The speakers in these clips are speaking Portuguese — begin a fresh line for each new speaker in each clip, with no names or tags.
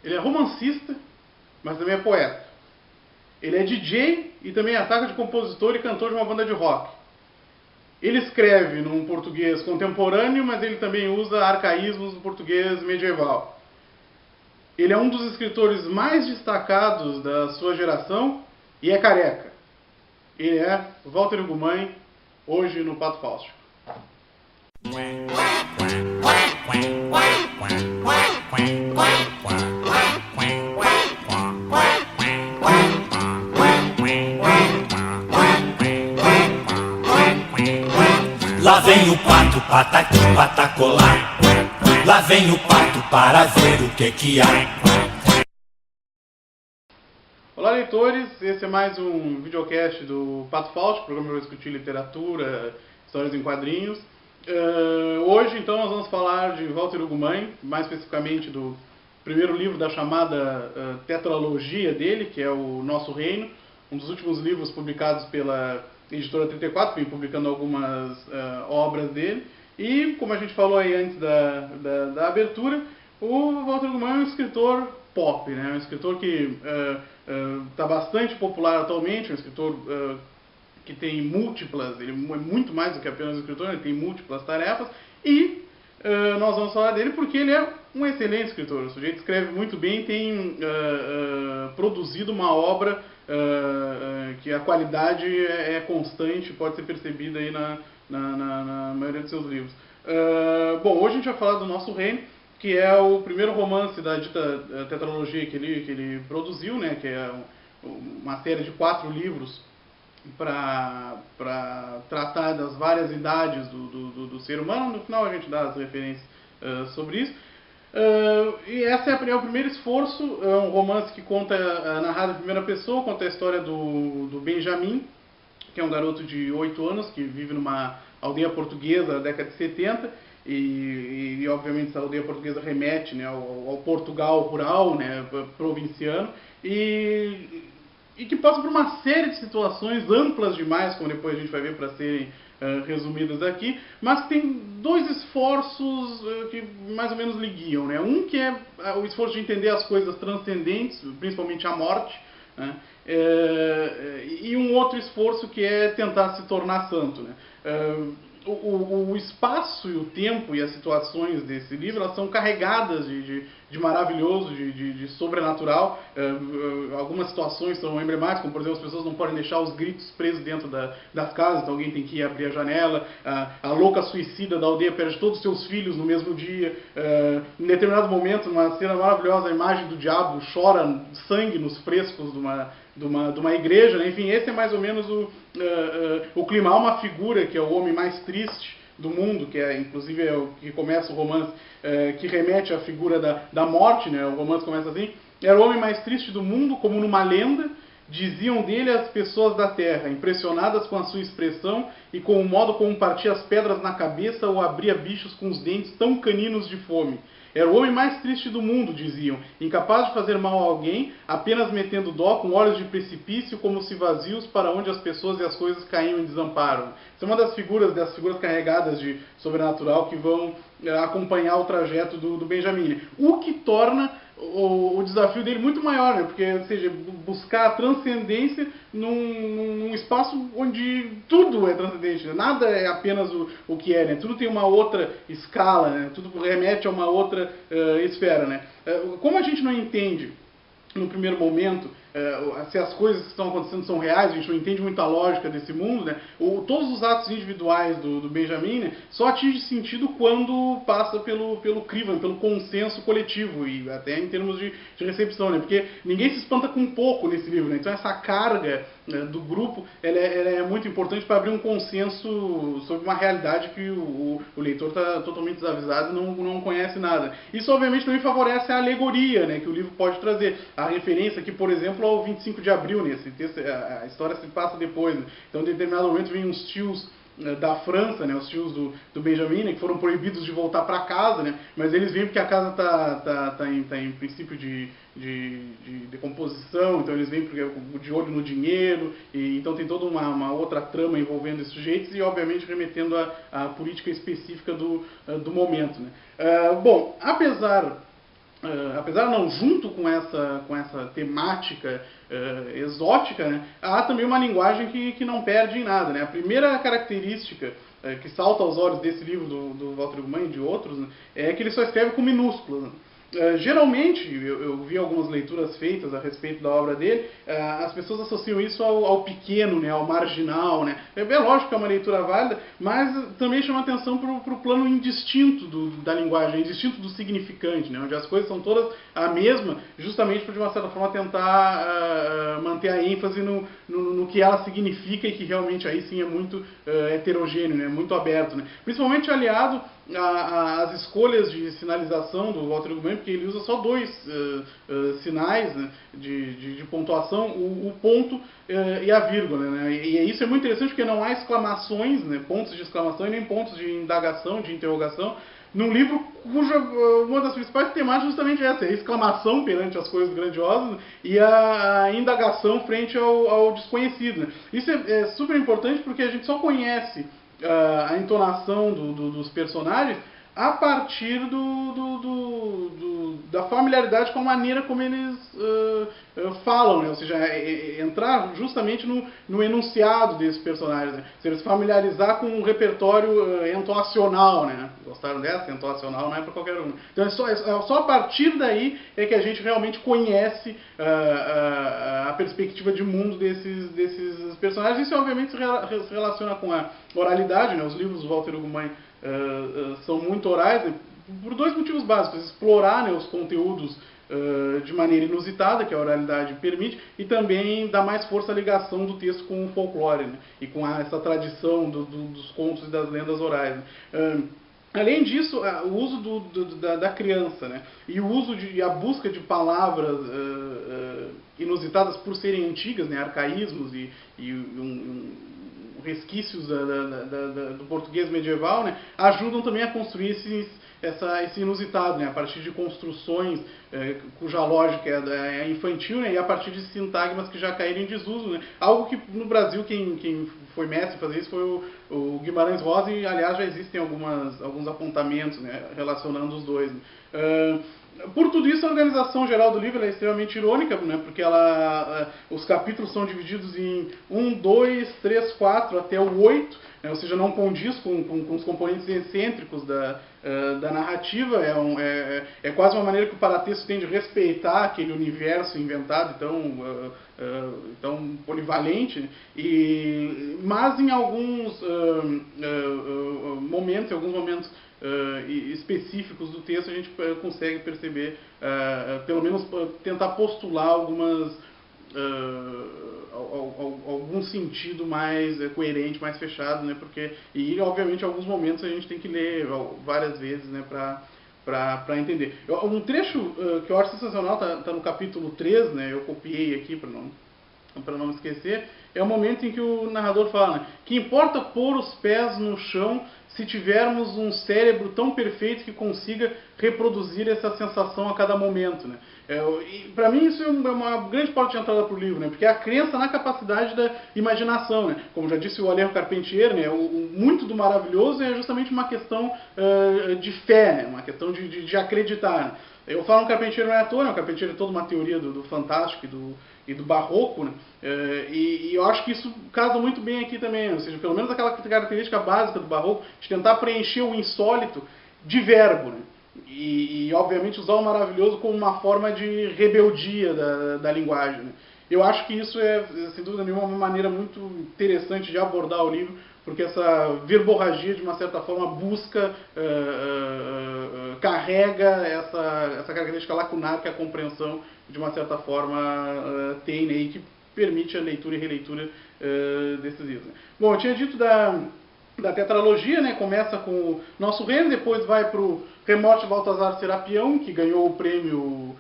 Ele é romancista, mas também é poeta. Ele é DJ e também ataca de compositor e cantor de uma banda de rock. Ele escreve num português contemporâneo, mas ele também usa arcaísmos do português medieval. Ele é um dos escritores mais destacados da sua geração e é careca. Ele é Walter Ugumãe, hoje no Pato Fausto.
Lá vem o pato, pataqui, patacolar. Lá vem o pato para ver o que há.
Olá, leitores, esse é mais um videocast do Pato Fausto, programa para discutir literatura, histórias em quadrinhos. Hoje, então, nós vamos falar de Walter Ugumãe, mais especificamente do primeiro livro da chamada tetralogia dele, que é o Nosso Reino, um dos últimos livros publicados pela Editora 34, que vem publicando algumas obras dele. E, como a gente falou aí antes da abertura, o Walter Ugumãe é um escritor pop, né? Um escritor que está bastante popular atualmente, um escritor que tem múltiplas, ele é muito mais do que apenas um escritor, ele tem múltiplas tarefas, e nós vamos falar dele porque ele é um excelente escritor. O sujeito escreve muito bem, tem produzido uma obra que a qualidade é constante, pode ser percebida aí na maioria dos seus livros. Bom, hoje a gente vai falar do Nosso Reino, que é o primeiro romance da dita tetralogia que ele produziu, né, que é uma série de 4 livros para tratar das várias idades do ser humano. No final a gente dá as referências sobre isso. E esse é o primeiro esforço, é um romance que conta, narrado em primeira pessoa, conta a história do Benjamin, que é um garoto de 8 anos que vive numa aldeia portuguesa da década de 70, e obviamente essa aldeia portuguesa remete, né, ao Portugal rural, né, provinciano, e que passa por uma série de situações amplas demais, como depois a gente vai ver, para serem resumidas aqui, mas que tem 2 esforços que mais ou menos lhe guiam, né? Um que é o esforço de entender as coisas transcendentes, principalmente a morte, né? E um outro esforço que é tentar se tornar santo, né? O espaço e o tempo e as situações desse livro, elas são carregadas de maravilhoso, de sobrenatural. Algumas situações são emblemáticas, como por exemplo, as pessoas não podem deixar os gritos presos dentro das casas, então alguém tem que ir abrir a janela. A louca suicida da aldeia perde todos os seus filhos no mesmo dia. Em determinado momento, numa cena maravilhosa, a imagem do diabo chora sangue nos frescos de uma igreja, né? Enfim, esse é mais ou menos o clima. Há uma figura que é o homem mais triste do mundo, que é inclusive o que começa o romance, que remete à figura da morte, né? O romance começa assim: era o homem mais triste do mundo, como numa lenda, diziam dele as pessoas da terra, impressionadas com a sua expressão e com o modo como partia as pedras na cabeça ou abria bichos com os dentes tão caninos de fome. Era o homem mais triste do mundo, diziam, incapaz de fazer mal a alguém, apenas metendo dó, com olhos de precipício, como se vazios, para onde as pessoas e as coisas caíam em desamparo. Isso é uma das figuras carregadas de sobrenatural que vão acompanhar o trajeto do Benjamin. O que torna o desafio dele muito maior, né? Porque, ou seja, buscar a transcendência num espaço onde tudo é transcendente, né? Nada é apenas o que é, né? Tudo tem uma outra escala, né? Tudo remete a uma outra esfera, né? Como a gente não entende no primeiro momento se as coisas que estão acontecendo são reais, a gente não entende muito a lógica desse mundo, né? Todos os atos individuais do Benjamin, né, só atinge sentido quando passa pelo crivo, pelo consenso coletivo, e até em termos de recepção, né? Porque ninguém se espanta com pouco nesse livro, né? Então essa carga do grupo ela é muito importante para abrir um consenso sobre uma realidade que o leitor está totalmente desavisado e não conhece nada. Isso obviamente também favorece a alegoria, né, que o livro pode trazer. A referência aqui, por exemplo, ao 25 de abril, nesse texto, a história se passa depois, né? Então, em determinado momento, vem uns tios da França, né, os tios do Benjamin, né, que foram proibidos de voltar para casa, né, mas eles vêm porque a casa tá em princípio de decomposição, então eles vêm de olho no dinheiro, e então tem toda uma outra trama envolvendo esses sujeitos e obviamente remetendo à política específica do momento, né. Bom, apesar apesar não junto com essa temática exótica, né, há também uma linguagem que não perde em nada. Né? A primeira característica que salta aos olhos desse livro do Walter Ugumãe e de outros, né, é que ele só escreve com minúsculas. Né? Geralmente, eu vi algumas leituras feitas a respeito da obra dele, as pessoas associam isso ao pequeno, né, ao marginal. Né? É bem lógico que é uma leitura válida, mas também chama atenção para o plano indistinto da linguagem, indistinto do significante, né, onde as coisas são todas a mesma, justamente para, de uma certa forma, tentar manter a ênfase no que ela significa e que realmente aí sim é muito heterogêneo, né, muito aberto. Né? Principalmente aliado às escolhas de sinalização do Walter Ugumãe, porque ele usa só dois sinais, né, de pontuação, o ponto e a vírgula. Né? E isso é muito interessante porque não há exclamações, né, pontos de exclamação e nem pontos de indagação, de interrogação, num livro cuja uma das principais temáticas justamente é essa, a exclamação perante as coisas grandiosas e a indagação frente ao desconhecido. Né? Isso é super importante porque a gente só conhece a entonação dos personagens a partir da familiaridade com a maneira como eles falam, né? Ou seja, entrar justamente no enunciado desses personagens, né? Ou seja, se familiarizar com um repertório entoacional, né? Gostaram dessa? Entoacional não é para qualquer um. Então é só a partir daí é que a gente realmente conhece a perspectiva de mundo desses personagens. Isso obviamente se relaciona com a oralidade, né? Os livros do Walter Ugumãe são muito orais, né, por dois motivos básicos: explorar, né, os conteúdos de maneira inusitada, que a oralidade permite, e também dar mais força à ligação do texto com o folclore, né, e com essa tradição dos contos e das lendas orais. Né. Além disso, o uso da criança, né, e o uso e a busca de palavras inusitadas por serem antigas, né, arcaísmos e resquícios do português medieval, né, ajudam também a construir esse inusitado, né, a partir de construções cuja lógica é infantil, né, e a partir de sintagmas que já caíram em desuso. Né, algo que no Brasil quem foi mestre em fazer isso foi o Guimarães Rosa, e aliás já existem alguns apontamentos, né, relacionando os dois. Né. Por tudo isso, a organização geral do livro é extremamente irônica, né, porque os capítulos são divididos em 1, 2, 3, 4 até o 8, né, ou seja, não condiz com os componentes excêntricos da narrativa. É quase uma maneira que o paratexto tem de respeitar aquele universo inventado tão polivalente, né, mas em alguns momentos específicos do texto a gente consegue perceber, pelo menos tentar postular algum sentido mais coerente, mais fechado, né, e obviamente em alguns momentos a gente tem que ler várias vezes, né, para entender. Um trecho que eu acho sensacional tá no capítulo 3, né, eu copiei aqui para não esquecer, é o momento em que o narrador fala, né, que importa pôr os pés no chão se tivermos um cérebro tão perfeito que consiga reproduzir essa sensação a cada momento. Né? Para mim isso é uma grande porta de entrada para o livro, né? Porque é a crença na capacidade da imaginação. Né? Como já disse o Alejo Carpentier, né? Muito do maravilhoso é justamente uma questão de fé, né? Uma questão de acreditar. Né? Eu falo no Carpentier não é à toa, né? O Carpentier é toda uma teoria do fantástico e do barroco, né? E eu acho que isso casa muito bem aqui também, ou seja, pelo menos aquela característica básica do barroco de tentar preencher o insólito de verbo, né? E obviamente usar o maravilhoso como uma forma de rebeldia da linguagem. Né? Eu acho que isso é, sem dúvida nenhuma, uma maneira muito interessante de abordar o livro, porque essa verborragia, de uma certa forma, busca, carrega essa característica lacunar que a compreensão, de uma certa forma, tem, né, e que permite a leitura e releitura desses livros. Né? Bom, eu tinha dito da tetralogia, né? Começa com o Nosso Reino, depois vai para o Remorte de Baltazar Serapião, que ganhou o prêmio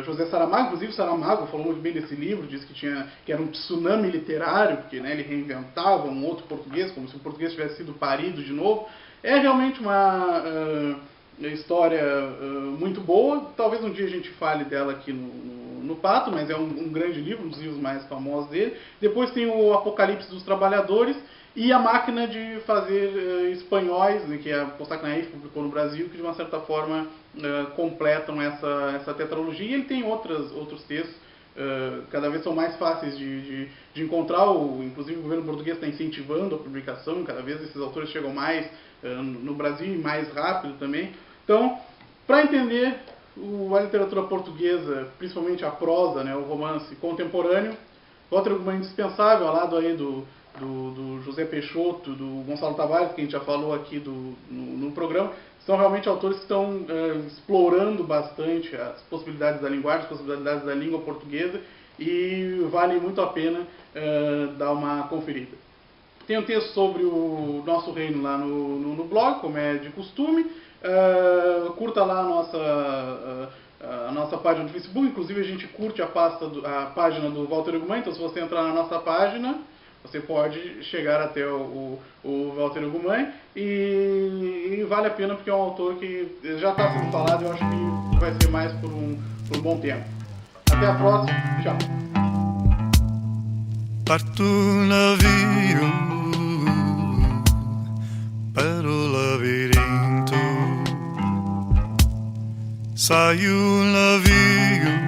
José Saramago. Inclusive Saramago falou muito bem desse livro, disse que era um tsunami literário, porque, né, ele reinventava um outro português, como se o português tivesse sido parido de novo. É realmente uma história muito boa. Talvez um dia a gente fale dela aqui no Pato, mas é um grande livro, um dos livros mais famosos dele. Depois tem o Apocalipse dos Trabalhadores e A Máquina de Fazer Espanhóis, né, que a Postacnaif publicou no Brasil, que de uma certa forma completam essa tetralogia. E ele tem outros textos, cada vez são mais fáceis de encontrar, inclusive o governo português está incentivando a publicação, cada vez esses autores chegam mais no Brasil e mais rápido também. Então, para entender a literatura portuguesa, principalmente a prosa, né, o romance contemporâneo, Walter Ugumãe indispensável, ao lado aí do José Peixoto, do Gonçalo Tavares, que a gente já falou aqui no programa, são realmente autores que estão explorando bastante as possibilidades da linguagem, as possibilidades da língua portuguesa, e vale muito a pena dar uma conferida. Tem um texto sobre o nosso reino lá no blog, como é de costume. Curta lá a nossa página do Facebook, inclusive a gente curte a página do Walter Ugumãe, então se você entrar na nossa página, você pode chegar até o Walter Ugumãe, e vale a pena porque é um autor que já está sendo falado e eu acho que vai ser mais por um bom tempo. Até a próxima, tchau.
Parto um navio para o labirinto, sai um navio